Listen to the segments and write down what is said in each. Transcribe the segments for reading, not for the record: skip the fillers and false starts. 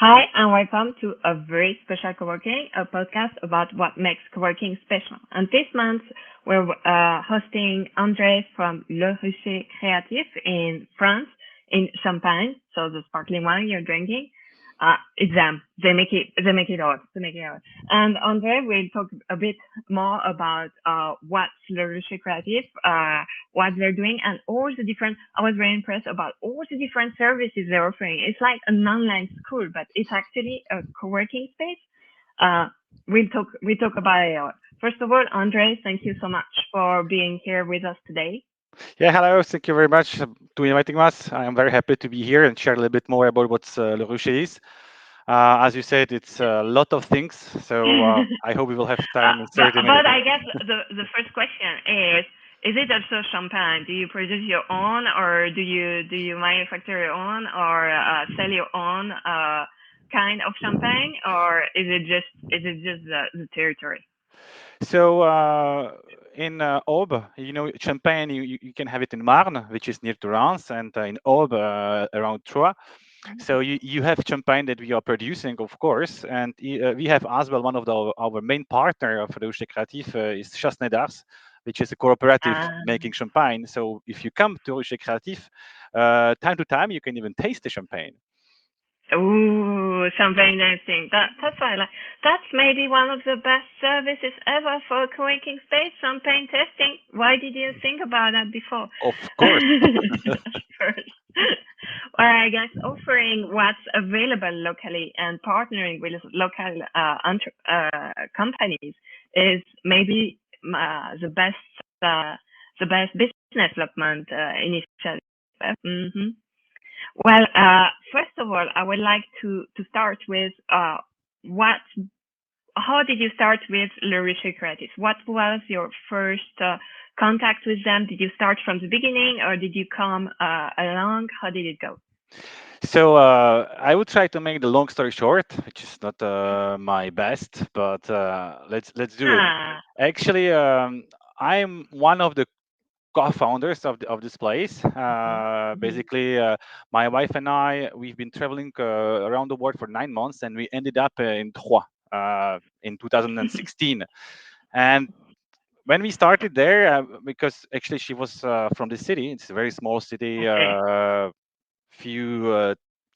Hi, and welcome to a very special coworking, a podcast about what makes coworking special. And this month, we're hosting Ondrej from Le Rucher Creatif in France, in Champagne, so the sparkling wine you're drinking. It's them. They make it hot. They make it hot. And Ondrej will talk a bit more about what's Le Rucher Creatif, what they're doing, and all the different. I was very impressed about all the different services they're offering. It's like an online school, but it's actually a co-working space. Uh, we'll talk about it. First of all, Andre, thank you so much for being here with us today. Yeah, hello. Thank you very much to inviting us. I am very happy to be here and share a little bit more about what Le Rocher is. As you said, it's a lot of things, so I hope we will have time in but 30 but minutes. I guess the first question is it also champagne? Do you produce your own, or do you manufacture your own, or sell your own kind of champagne, or is it just the territory? So in Aube, Champagne, you can have it in Marne, which is near to Reims, and in Aube, around Troyes. So you have champagne that we are producing, of course, and we have as well one of our main partner of Rucher Creatif is Chasnedars, which is a cooperative Ah. making champagne. So if you come to Rucher Creatif, time to time you can even taste the champagne. Ooh, champagne dancing. That's what I like. That's maybe one of the best services ever for a co-working space, champagne testing. Why did you think about that before? Of course. First. Well, I guess offering what's available locally and partnering with local companies is maybe uh, the best business development initiative. hmm well, first of all, I would like to start with what. How did you start with Le Richer Creative? What was your first contact with them? Did you start from the beginning, or did you come along? How did it go? So I would try to make the long story short, which is not my best, but let's do it. Ah. Actually, I'm one of the co-founders of this place. Mhm. Basically, my wife and I we've been traveling around the world for 9 months, and we ended up in Troyes in 2016. And when we started there, because actually she was from the city, it's a very small city, Okay. few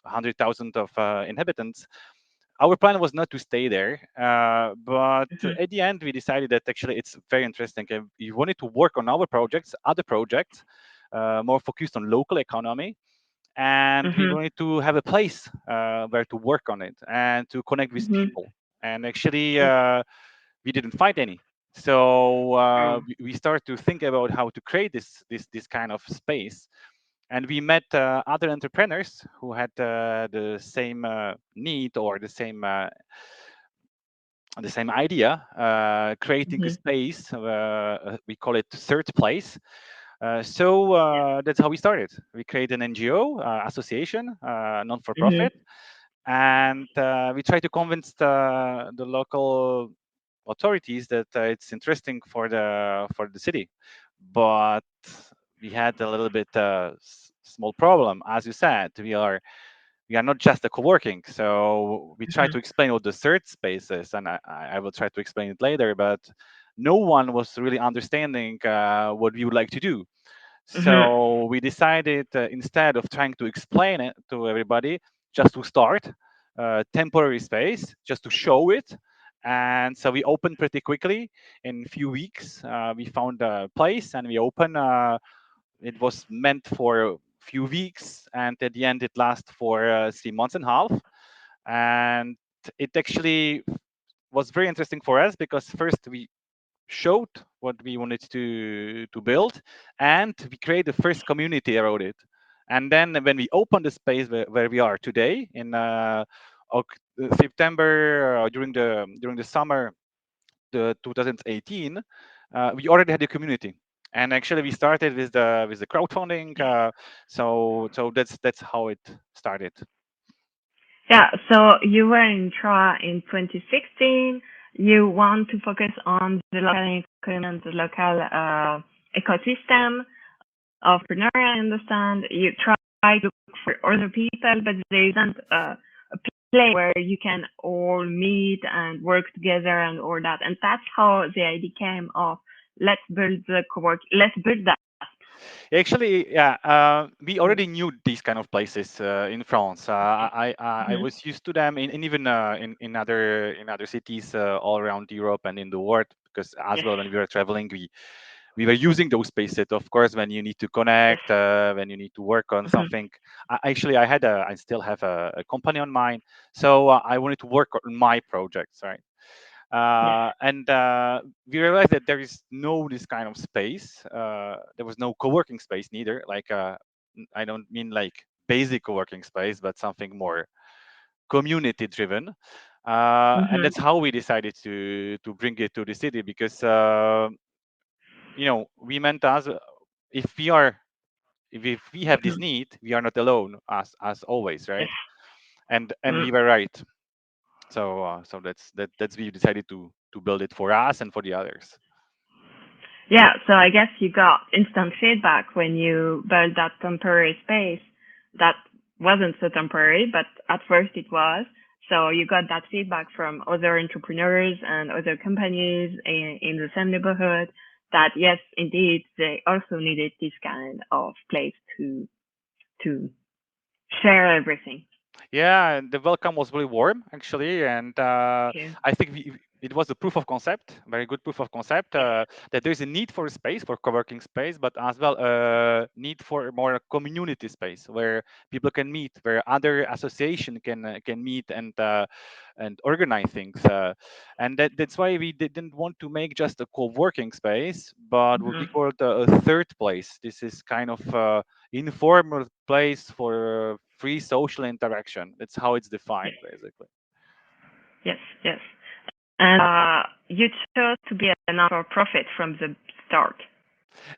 100,000 of inhabitants. Our plan was not to stay there, but Mhm. at the end we decided that actually it's very interesting. We wanted to work on our projects, other projects, more focused on local economy, and we Mhm. wanted to have a place where to work on it and to connect with Mhm. people. And actually, Mhm. we didn't find any. So Mm. we started to think about how to create this kind of space, and we met other entrepreneurs who had the same need or the same idea, creating a Mhm. space. We call it third place. So that's how we started. We created an NGO association, non for Mhm. profit, and we try to convince the local authorities that it's interesting for the city. But we had a little bit small problem, as you said. We are not just a co-working, so we try Mhm. to explain what the third space is, and I will try to explain it later. But no one was really understanding what we would like to do. Mhm. So we decided instead of trying to explain it to everybody, just to start temporary space, just to show it. And so we opened pretty quickly. In a few weeks, we found a place and we opened. It was meant for a few weeks, and at the end, it lasted for 3 months and a half. And it actually was very interesting for us because first we showed what we wanted to build, and we created the first community around it. And then when we opened the space where we are today in September, during the summer, the 2018, we already had a community. And actually, we started with the crowdfunding. So that's how it started. Yeah, so you were in Troy in 2016. You want to focus on the local economy and the local ecosystem of entrepreneur. I understand. You try to look for other people, but there isn't a place where you can all meet and work together and all that. And that's how the idea came of let's build that. Actually, yeah, we already knew these kind of places in France. I Mm-hmm. was used to them in even in other cities all around Europe and in the world, because as Yes. well when we were traveling, we were using those spaces. Of course, when you need to Yes. connect, when you need to work on Mm-hmm. something. Actually, I still have a company on mine, so I wanted to work on my projects, right? Yes. And we realized that there is no this kind of space. There was no co-working space neither. Like I don't mean like basic co-working space, but something more community driven. And Mm-hmm. that's how we decided to bring it to the city, because we meant as if we are if we have this Mm-hmm. need, we are not alone, as always, Yes. right? And Mm. we were right. So that's we decided to build it for us and for the others. Yeah, so I guess you got instant feedback when you built that temporary space that wasn't so temporary, but at first it was. So you got that feedback from other entrepreneurs and other companies in the same neighborhood that yes, indeed, they also needed this kind of place to share everything. Yeah, and the welcome was really warm actually, and Okay. I think it was a proof of concept, very good proof of concept, that there is a need for space, for co-working space, but as well a need for more community space where people can meet, where other association can meet and organize things, and that's why we didn't want to make just a co-working space, but what we Hmm. called a third place. This is kind of informal place for free social interaction. That's how it's Yes, defined, basically. yes, yes. And you chose to be a non-for-profit from the start.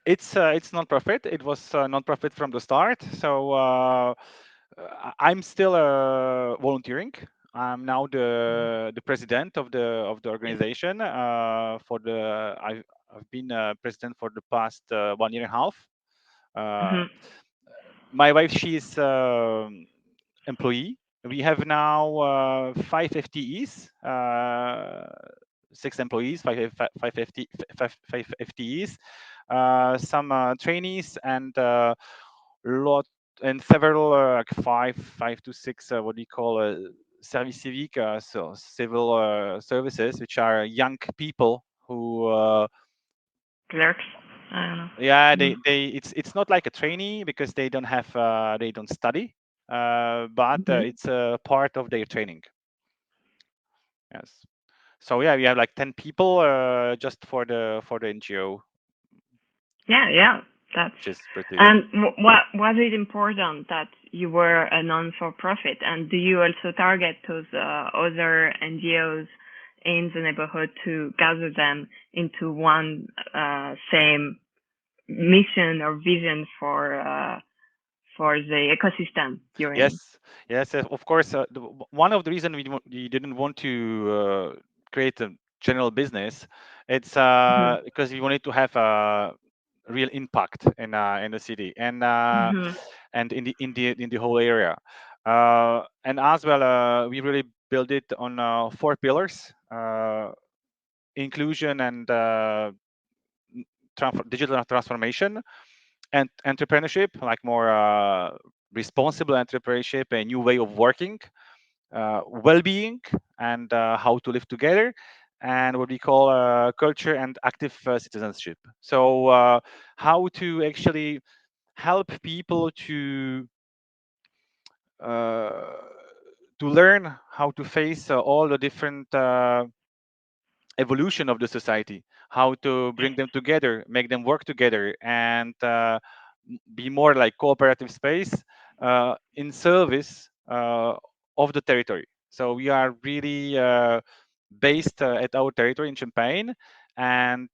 It's non-profit. It was non-profit from the start. So I'm still volunteering. I'm now Mhm. the president of the Yes. organization. I've been president for the past 1 year and a half. Uh, Hmm. my wife, she's employee. We have now five FTEs, six employees, five FTEs, some trainees, and lot and several like five to six what do you call service civic, so civil services, which are young people who Clerks. I don't know. yeah, Mhm. it's not like a trainee because they don't study, but Mhm. it's a part of their training. Yes. So yeah, we have like 10 people just for the NGO, Yeah, yeah. That's which is pretty good. and what was it important that you were a non-for-profit, and do you also target those other NGOs in the neighborhood to gather them into one same mission or vision for the ecosystem you're in? Yes, yes, of course. One of the reasons we didn't want to create a general business, it's Mhm. because we wanted to have a real impact in the city Mhm. and in the whole area. And as well, we really build it on four pillars: inclusion and digital transformation, and entrepreneurship, like more responsible entrepreneurship, a new way of working, well-being, and how to live together, and what we call culture and active citizenship. So how to actually help people uh, to learn how to face all the different evolution of the society, how to Yes. bring them together, make them work together, and be more like cooperative space in service of the territory. So we are really based at our territory in Champagne, and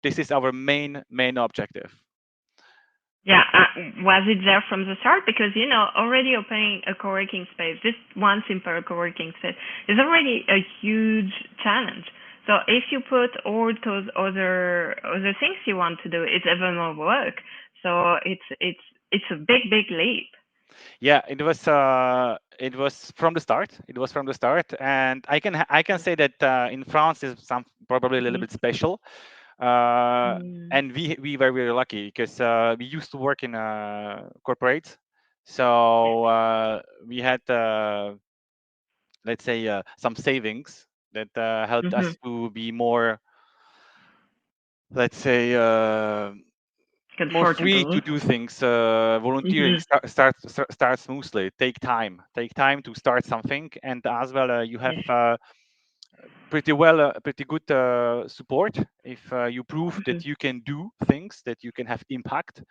this is our main objective. Yeah, was it there from the start? Because already opening a co-working space, just one simple co-working space, is already a huge challenge. So if you put all those other things you want to do, it's even more work. So it's a big leap. Yeah, it was from the start. It was from the start, and I can say that in France is some probably a little bit Mm-hmm. special, and we were really lucky because we used to work in corporates, so we had let's say some savings that helped Mm-hmm. us to be more, let's say, more free to Comfortable. do things. Volunteering Mm-hmm. start smoothly. Take time to start something, and as well you have Yes. pretty good support if you prove Mm-hmm. that you can do things, that you can have impact.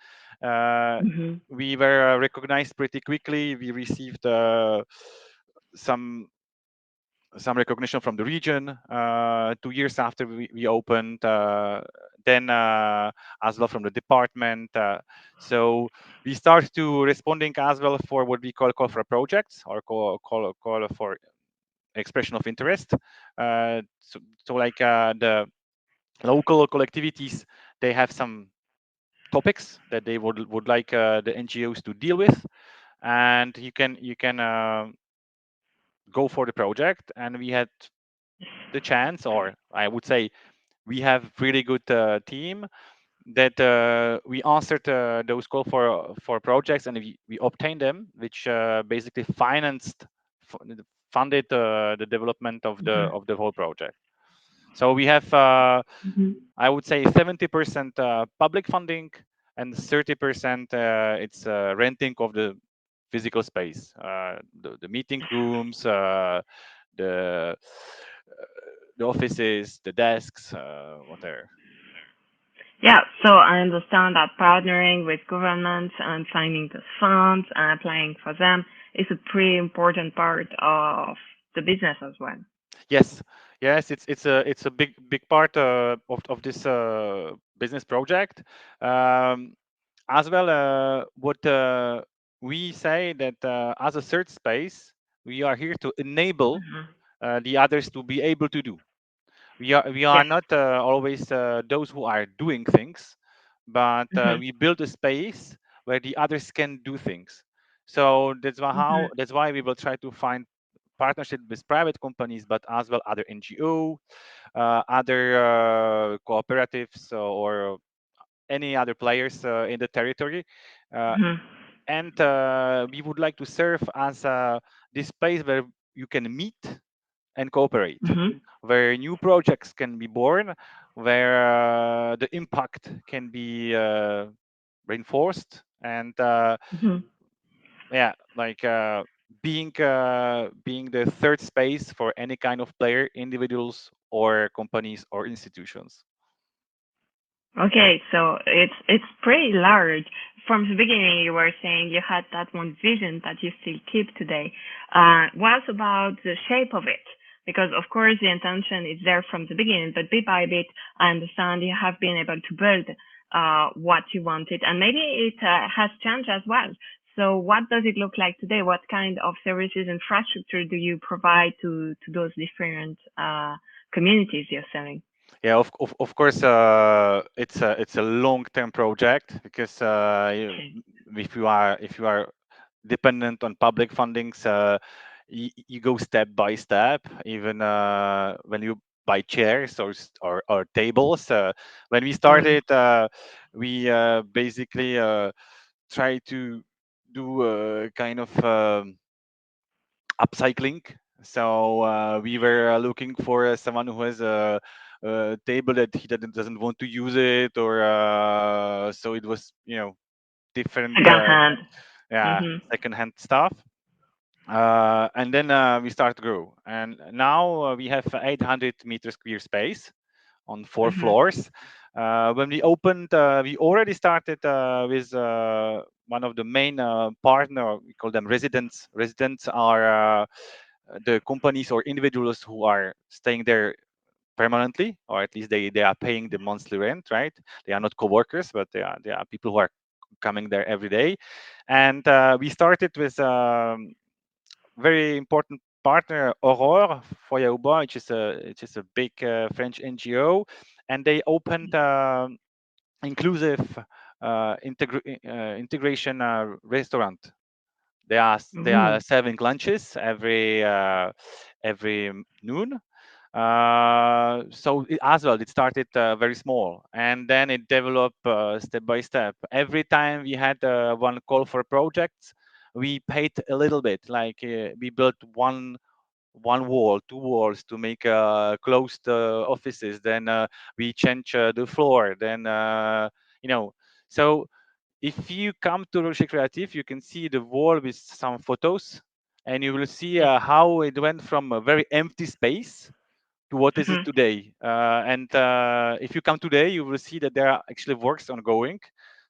uh, Mm-hmm. we were recognized pretty quickly. We received some some recognition from the region 2 years after we opened, then as well from the department. So we start to responding as well for what we call for projects, or call for expression of interest. So like the local collectivities, they have some topics that they would like the NGOs to deal with, and you can go for the project. And we had the chance, or I would say we have really good team that we answered those call for projects, and we obtained them, which basically funded the development Mm-hmm. of the whole project. So we have Mm-hmm. I would say 70% public funding, and 30% it's renting of the physical space, the meeting rooms, the the offices, the desks, whatever. Yeah, so I understand that partnering with governments and finding the funds and applying for them is a pretty important part of the business as well. Yes, yes, it's a big part of this business project. Um, as well, what we say that as a third space, we are here to enable Mm-hmm. the others to be able to do. We are Yes. not always those who are doing things, but Mm-hmm. we build a space where the others can do things. So Mm-hmm. that's why we will try to find partnership with private companies, but as well other NGO, other cooperatives, or any other players in the territory. Uh, Mm-hmm. and we would like to serve as this space where you can meet and cooperate, Mm-hmm. where new projects can be born, where the impact can be reinforced, and Mm-hmm. yeah, like being the third space for any kind of player, individuals or companies or institutions. Okay, so it's pretty large. From the beginning, you were saying you had that one vision that you still keep today. What about the shape of it? Because of course the intention is there from the beginning, but bit by bit, I understand you have been able to build what you wanted, and maybe it has changed as well. So what does it look like today? What kind of services, infrastructure do you provide to those different communities you're serving? Yeah, of course, it's a long-term project, because Okay. if you are dependent on public fundings, you go step by step. Even when you buy chairs or tables. When we Mm. started, we basically try to do a kind of upcycling. So we were looking for someone who has a table that he doesn't want to use it, or so it was, different, Second hand. yeah, Mhm. secondhand stuff. And then we start to grow, and now we have 800 meter square space on four Mhm. floors. When we opened, we already started with one of the main partner. We call them residents. Residents are the companies or individuals who are staying there permanently, or at least they are paying the monthly rent, right? They are not co-workers, but they are people who are coming there every day. And we started with very important partner, Aurore Foyaouba, which is a big French NGO, and they opened inclusive integration restaurant. They Mm-hmm. are serving lunches every noon. As well, it started very small, and then it developed step by step. Every time we had one call for projects, we paid a little bit. Like we built one wall, two walls to make closed offices. Then we change the floor. Then you know, so if you come to Rucher Creatif, you can see the wall with some photos, and you will see Yes. how it went from a very empty space to what is it Mm-hmm. today. And if you come today, you will see that there are actually works ongoing.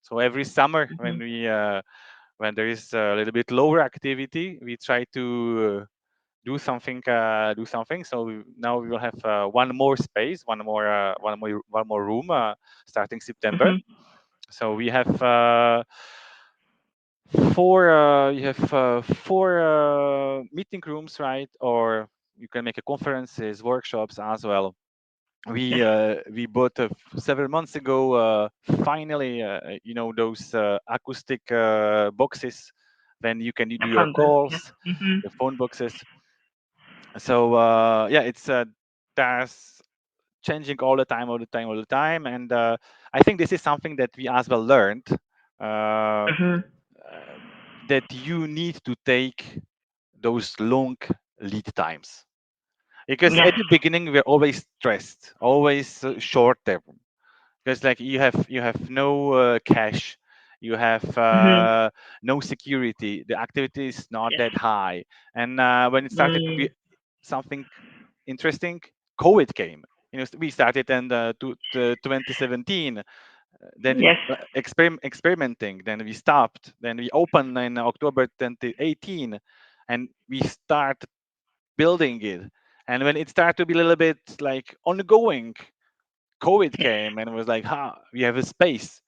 So every summer, Mm-hmm. when there is a little bit lower activity, we try to do something. So now we will have one more space, one more room starting September. Mm-hmm. So we have four meeting rooms, right? Or you can make a conferences, workshops as well. Yes. We bought several months ago finally those acoustic boxes, then you can A do your fun book. Yes. calls, Mm-hmm. the phone boxes. So yeah, it's that's changing all the time, all the time, all the time. And I think this is something that we as well learned, uh, Mm-hmm. uh, that you need to take those long lead times, because Yes. at the beginning we're always stressed, always short term, because like you have no cash, you have Mm-hmm. no security, the activity is not Yes. that high. And when it started to be Mm. something interesting, COVID came. We started in 2017. Then we Yes. experimenting, then we stopped, then we opened in October 2018, and we start building it. And when it started to be a little bit like ongoing, COVID Yes. came and it was like, we have a space,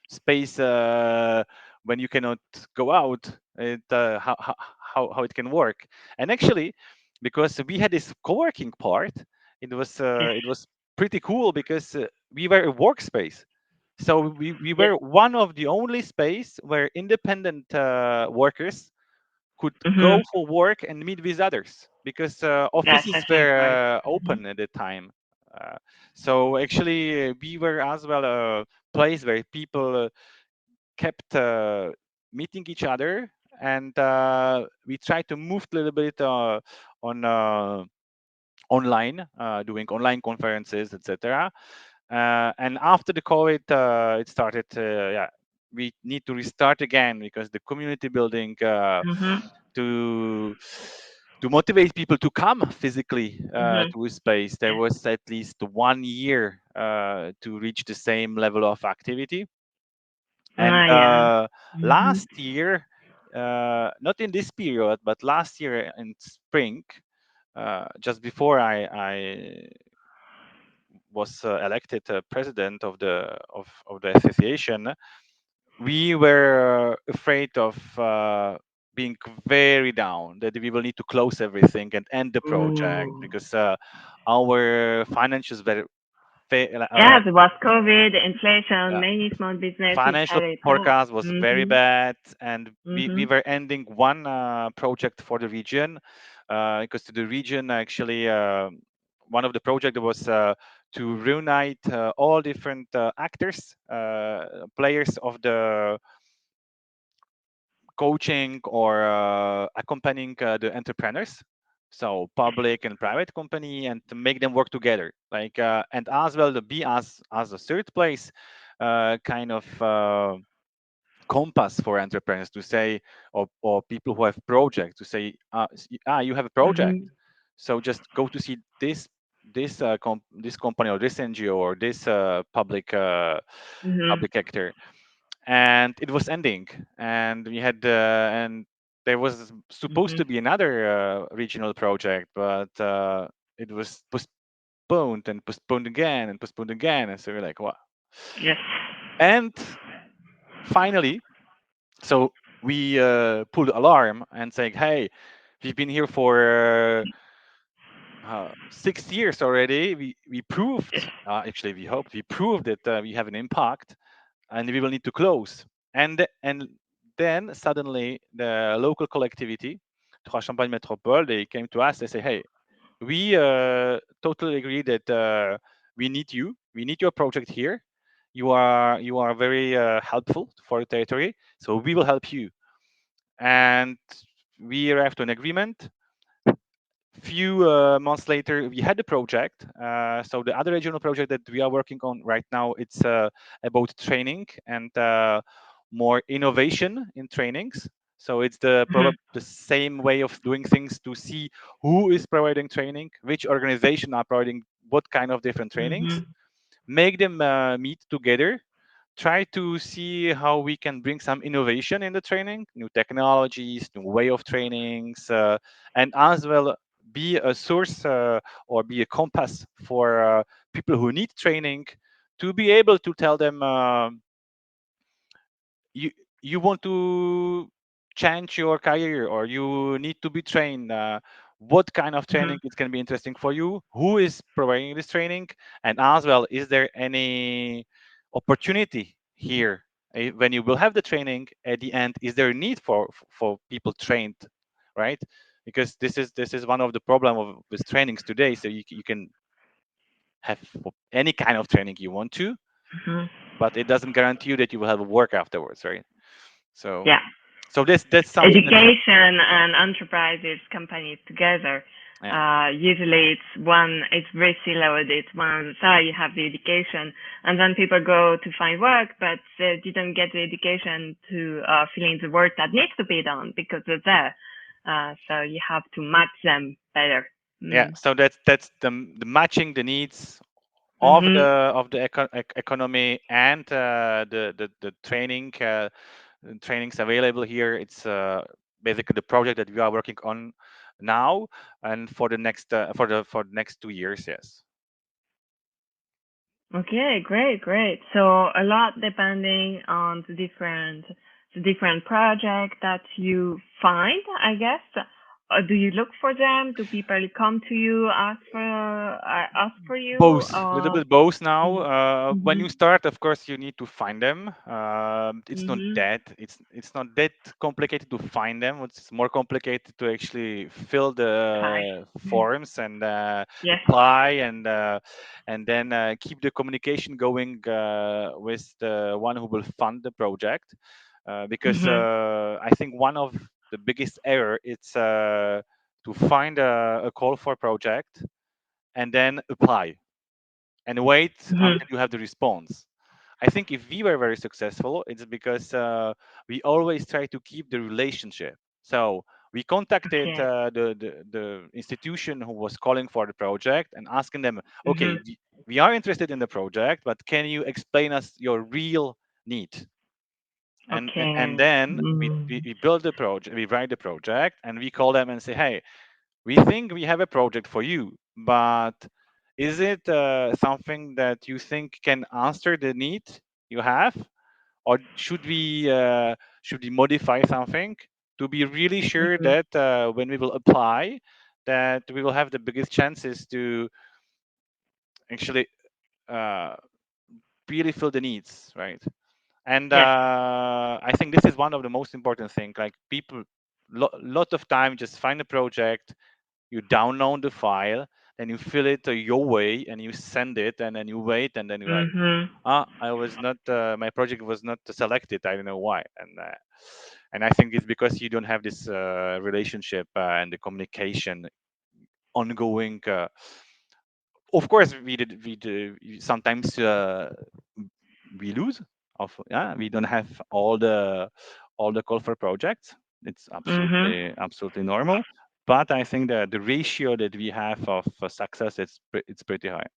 space when you cannot go out. How it can work. And actually, because we had this co-working part, Yes. it was pretty cool, because we were a workspace. So we Yes. were one of the only space where independent workers could Mm-hmm. go for work and meet with others, because That's offices actually great. were Mm-hmm. open at the time. So actually, we were as well a place where people kept meeting each other, and we tried to move a little bit on online, doing online conferences, etc. And after the COVID, it started. Yeah, we need to restart again, because the community building Mm-hmm. to to motivate people to come physically Mm-hmm. to a space. There Yes. was at least 1 year to reach the same level of activity. And Ah, yeah. Mm-hmm. last year, not in this period, but last year in spring, just before I was elected president of the association, we were afraid of being very down, that we will need to close everything and end the project, Ooh. because our financials were Yeah, there was COVID, inflation, uh, many small businesses financial had it tough. forecast was very Mm-hmm. bad, and we Mm-hmm. were ending one project for the region, because to the region actually, one of the project was to reunite all different actors, players of the coaching or accompanying the entrepreneurs, so public and private company, and to make them work together, like and as well to be as a third place, kind of compass for entrepreneurs to say, or people who have projects to say, you have a project, Mm-hmm. so just go to see this company or this NGO or this Mm-hmm. public actor. And it was ending, and we had and there was supposed Mm-hmm. to be another regional project, but it was postponed and postponed again and postponed again, and so we're like, what? Yes. And finally, so we pulled alarm and saying, hey, we've been here for 6 years already. We Yes. proved, actually we hoped we proved that we have an impact, and we will need to close. And then suddenly the local collectivity, Trois Champagne Métropole, they came to us. They say, hey, we totally agree that we need you. We need your project here. You are very helpful for the territory, so we will help you. And we arrived to an agreement. Few months later, we had the project. So the other regional project that we are working on right now, it's about training and more innovation in trainings. So it's the same way of doing things to see who is providing training, which organization are providing what kind of different trainings, Mhm. make them meet together, try to see how we can bring some innovation in the training, new technologies, new way of trainings, and as well be a source or be a compass for people who need training to be able to tell them you you want to change your career or you need to be trained, what kind of training Mhm. is going to be interesting for you, who is providing this training, and as well is there any opportunity here. When you will have the training at the end, is there a need for people trained, right? Because this is one of the problem of with trainings today. So you can have any kind of training you want to, Mhm. but it doesn't guarantee you that you will have a work afterwards, right? So Yeah. so that's something that Education and enterprises companies together. yeah, Usually it's very siloed. It's one, so you have the education, and then people go to find work, but they didn't get the education to fill in the work that needs to be done because they're there. So you have to match them better. yeah. Mm. So that's the matching the needs of the Mhm. economy and the trainings available here. It's basically the project that we are working on now and for the next for the next 2 years. Yes. Okay, great, great. So a lot depending on the different project that you find, I guess. Do you look for them? Do people come to you ask for you? Both, a little bit both now. When you Mhm. start, of course, you need to find them. It's not Mhm. that it's not that complicated to find them. It's more complicated to actually fill Hi. the forms and Yes. apply and then keep the communication going with the one who will fund the project. Because Mhm. I think one of the biggest error it's to find a call for project and then apply and wait Mhm. until you have the response. I think if we were very successful, it's because we always try to keep the relationship. So we contacted Okay. the institution who was calling for the project and asking them, okay, Mhm. we are interested in the project, but can you explain us your real need? And Okay. then Mm. we build the project, we write the project, and we call them and say, hey, we think we have a project for you, but is it something that you think can answer the need you have, or should we modify something to be really sure Mhm. that when we will apply, that we will have the biggest chances to actually uh, really fill the needs, right? And Yes. I think this is one of the most important things. Like people, lot of time just find a project, you download the file, then you fill it your way and you send it, and then you wait, and then you're like, Mhm. I was not my project was not selected, I don't know why. And I think it's because you don't have this relationship and the communication ongoing. Of course we sometimes we lose of, yeah, we don't have all the call for projects. It's Mhm. absolutely normal, but I think that the ratio that we have of success, it's pretty high.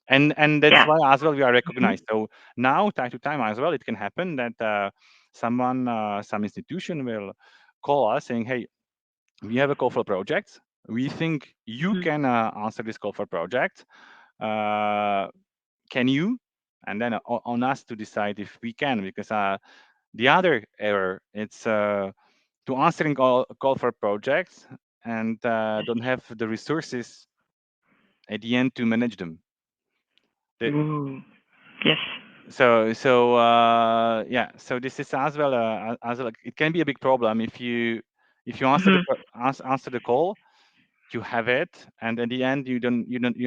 And that's Yeah. why as well we are Mhm. recognized. So now time to time as well it can happen that some institution will call us saying, hey, we have a call for projects, we think you Mhm. can answer this call for project, uh, can you? And then on us to decide if we can, because the other error, it's to answering call for projects and don't have the resources at the end to manage them. The, Ooh. Yes. Yeah, so this is as well it can be a big problem if you answer Mhm. answer the call, you have it, and at the end you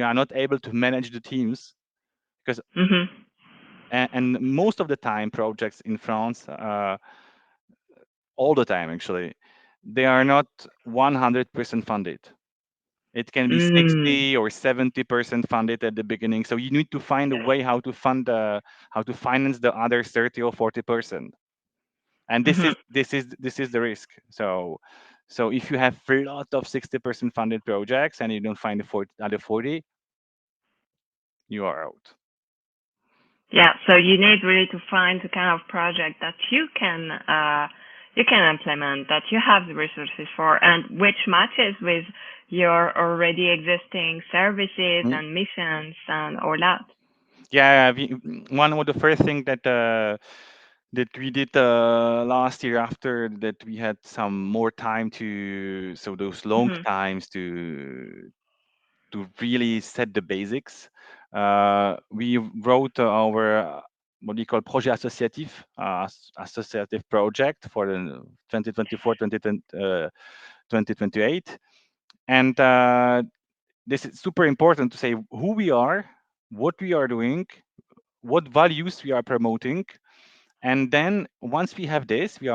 are not able to manage the teams because Mhm. and most of the time projects in France, all the time actually, they are not 100% funded. It can be Mm. 60 or 70% funded at the beginning. So you need to find a way how to how to finance the other 30 or 40%. And Mhm. this is the risk. So if you have a lot of 60% funded projects and you don't find the 40, other 40, you are out. Yeah, so you need really to find the kind of project that you can implement, that you have the resources for, and which matches with your already existing services Mm. and missions and all that. Yeah, one of the first thing that we did last year after that we had some more time to so those long Mhm. times to really set the basics. We wrote our what we call projet associatif, associative project for the 2024 2028, and this is super important to say who we are, what we are doing, what values we are promoting, and then once we have this, we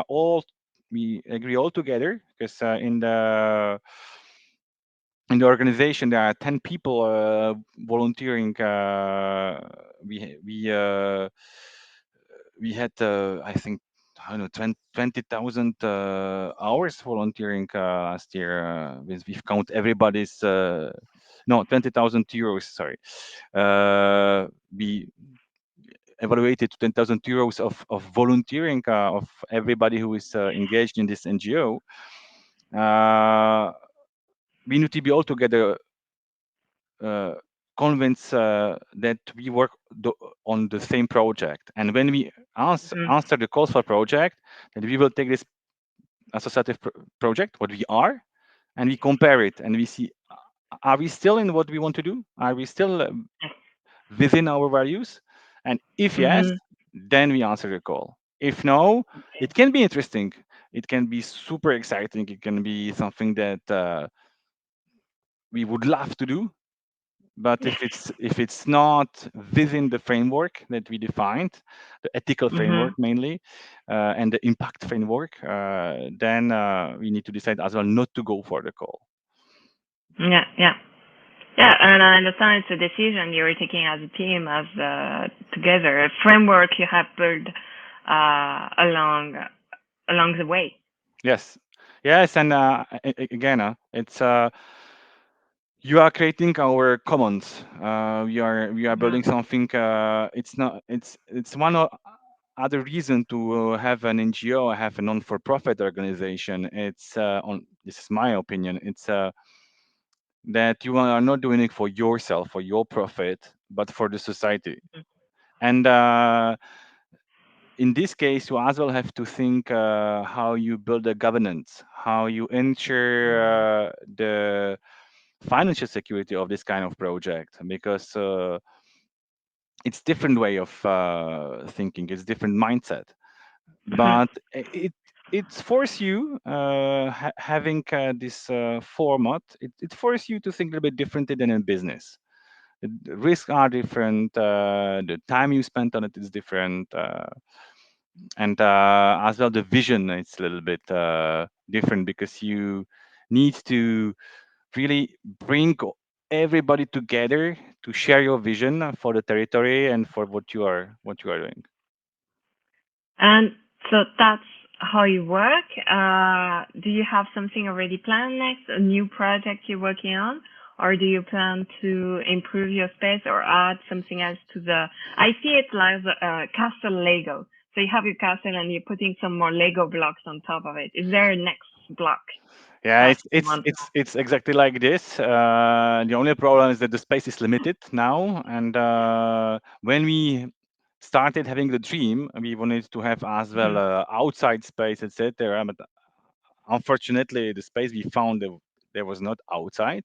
agree all together because in the organization there are 10 people volunteering. We had I think I don't know 20,000 hours volunteering last year. We've count everybody's no 20,000 euros. Sorry, we evaluated 10,000 euros of volunteering of everybody who is engaged in this NGO. Uh, we need to be all together uh, convinced that we work on the same project. And when we Mhm. answer the calls for project, then we will take this associative project, what we are, and we compare it and we see are we still in what we want to do? Are we still within our values? And if yes, Mhm. then we answer the call. If no, it can be interesting. It can be super exciting. It can be something that we would love to do. But if it's not within the framework that we defined, the ethical framework Mhm. mainly, and the impact framework, then we need to decide as well not to go for the call. Yeah, yeah. Yeah, and I understand it's a decision you're taking as a team, as together, a framework you have built along the way. Yes, yes, and again, it's you are creating our commons. We are Mhm. building something. It's not. It's one other reason to have an NGO, have a non-for-profit organization. It's on. This is my opinion. It's that you are not doing it for yourself, for your profit, but for the society. And in this case, you as well have to think how you build a governance, how you ensure the financial security of this kind of project, because it's different way of thinking, it's different mindset. Mhm. But it's force you having this format. It forces you to think a little bit differently than in business. The risks are different. The time you spend on it is different, and as well the vision is a little bit different because you need to really bring everybody together to share your vision for the territory and for what you are doing. And so that's how you work. Do you have something already planned next, a new project you're working on? Or do you plan to improve your space or add something else to the? I see it like castle Lego. So you have your castle and you're putting some more Lego blocks on top of it. Is there a next block Yeah, that it's you it's want to it's it's exactly like this. The only problem is that the space is limited now, and when we started having the dream, we wanted to have as well have? outside space, etc. But unfortunately, the space we found there was not outside.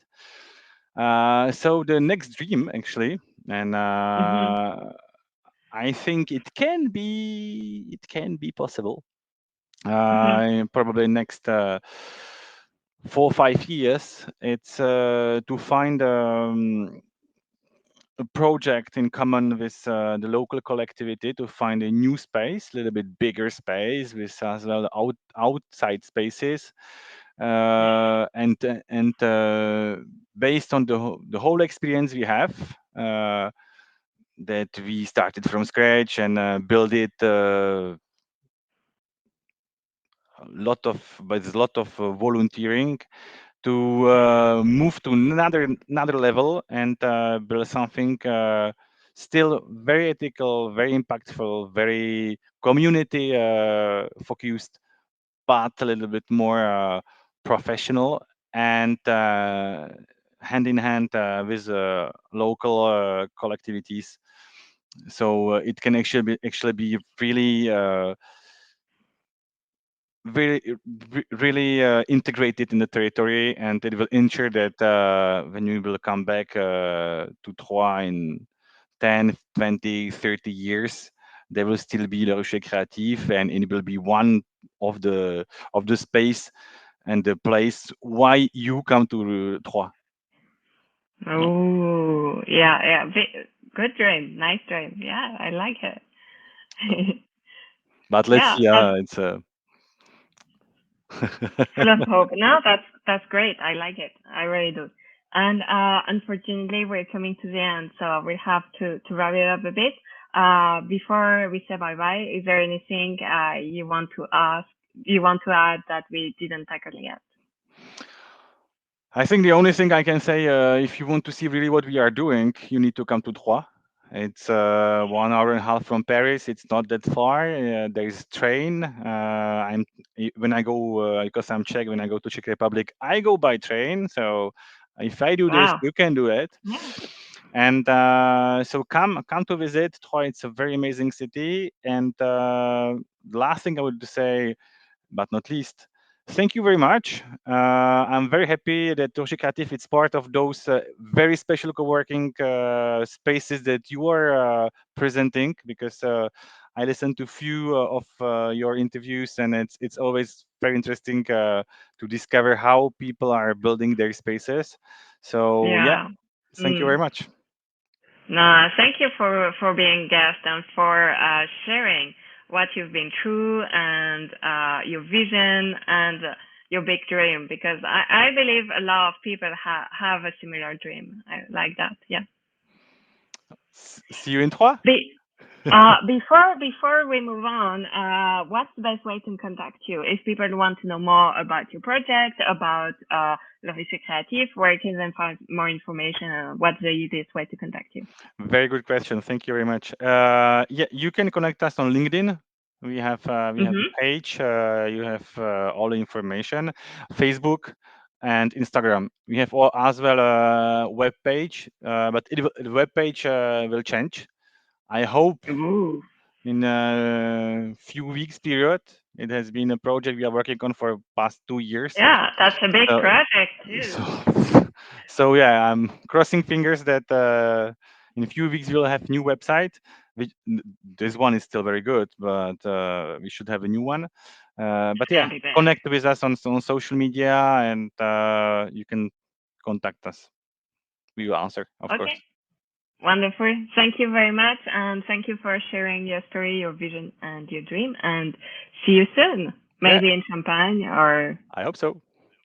So the next dream actually, and Hmm. I think it can be possible. Hmm. Probably next 4 or 5 years. It's to find a project in common with the local collectivity to find a new space, a little bit bigger space with as well outside spaces, and based on the whole experience we have. That we started from scratch and build it with a lot of volunteering to move to another level and build something still very ethical, very impactful, very community focused, but a little bit more professional and hand in hand with local collectivities. So it can actually be really very really integrated in the territory, and it will ensure that when we will come back to Troyes in 10, 20, 30 years, there will still be Le Rucher Creatif, and it will be one of the space and the place why you come to Troyes. Yeah. Oh, yeah, yeah. Good dream. Nice dream. Yeah, I like it. But let's Yeah, see. that's It's full of hope. No, that's great. I like it. I really do. And unfortunately, we're coming to the end, so we have to wrap it up a bit. Before we say bye bye, is there anything you want to add that we didn't tackle yet? I think the only thing I can say, if you want to see really what we are doing, you need to come to Troyes. It's 1 hour and a half from Paris. It's not that far. There is train. When I go because I'm Czech. When I go to Czech Republic, I go by train. So if I do this, Wow. you can do it. Yeah. And so come to visit Troyes. It's a very amazing city. And the last thing I would say, but not least, thank you very much. I'm very happy that Rucher Creatif is part of those very special co-working spaces that you are presenting, because I listened to few of your interviews, and it's always very interesting to discover how people are building their spaces. So yeah, Yeah. thank you very Mm. much. No, thank you for being guest and for sharing what you've been through and your vision and your big dream, because I believe a lot of people have a similar dream. I like that. Yeah. See you in Troyes. Be- before we move on, what's the best way to contact you if people want to know more about your project, about Le Rucher Creatif, where can they find more information? What's the easiest way to contact you? Very good question. Thank you very much. Yeah, you can connect us on LinkedIn. We have a Mm-hmm. page. You have all the information. Facebook and Instagram. We have all as well a web page, but the web page will change. I hope Ooh. in a few weeks period. It has been a project we are working on for past 2 years. Yeah, that's a big So project too. so so yeah, I'm crossing fingers that in a few weeks we'll have new website. This one is still very good, but we should have a new one. But It's yeah, gonna be big. connect with us on social media, and you can contact us. We will answer, of Okay. course. Wonderful. Thank you very much, and thank you for sharing your story, your vision, and your dream. And see you soon. Yeah, Maybe in Champagne or I hope so.